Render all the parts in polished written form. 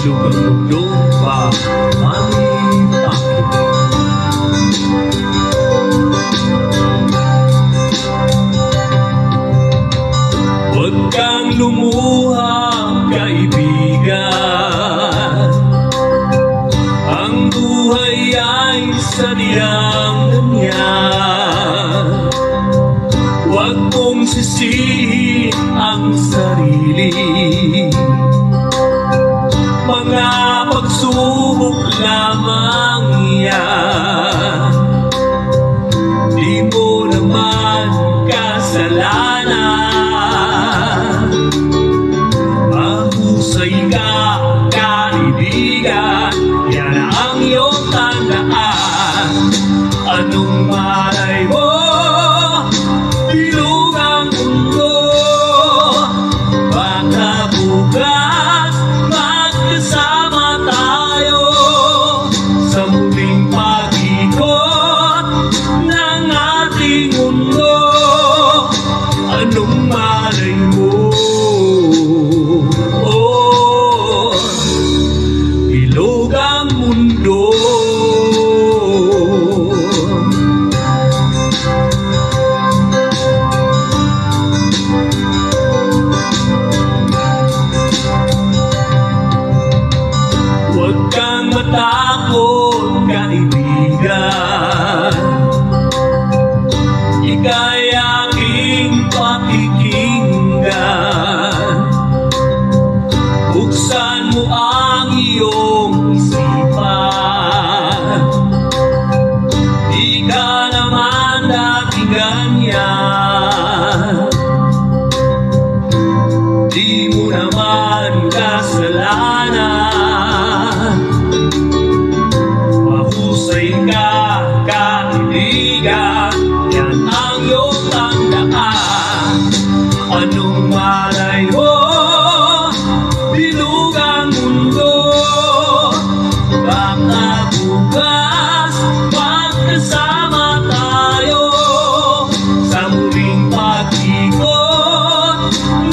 Ilog ang mundo pa manipakit. Huwag kang lumuha, kaibigan. Ang buhay ay sadyang ganyan. Huwag mong sisihin ang sarili. Mga pagsubok lamang yan. Di mo naman kasalanan. Mahusay ka, kaibigan. Yan ang iyong tandaan. Anong malay mo? Bilog ang mundo. Baka bukas magkasama tayo sa muling pag-ikot ng ating mundo. Anong malay mo? Oh, bilog ang mundo. Huwag kang matakot, kaibigan. Ika'y aking pakikinggan. Buksan mo ang iyong isipan. Di ka naman dati ganyan. Di mo naman kasalanan. Mahusay ka, kaibigan. Yan ang iyong tandaan. Anong malay mo? Bilog ang mundo. Baka bukas magkasama tayo sa muling pag-ikot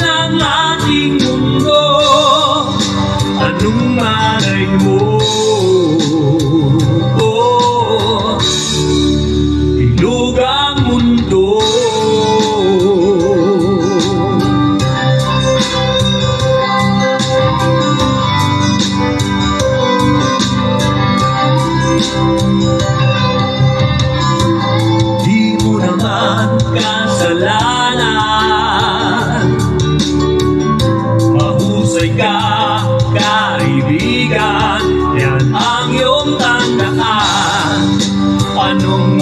ng ating mundo. Anong malay mo? Oh, bilog ang mundo. Di mo naman kasalanan. Mahusay ka, kaibigan. Yan ang iyong tandaan. Anong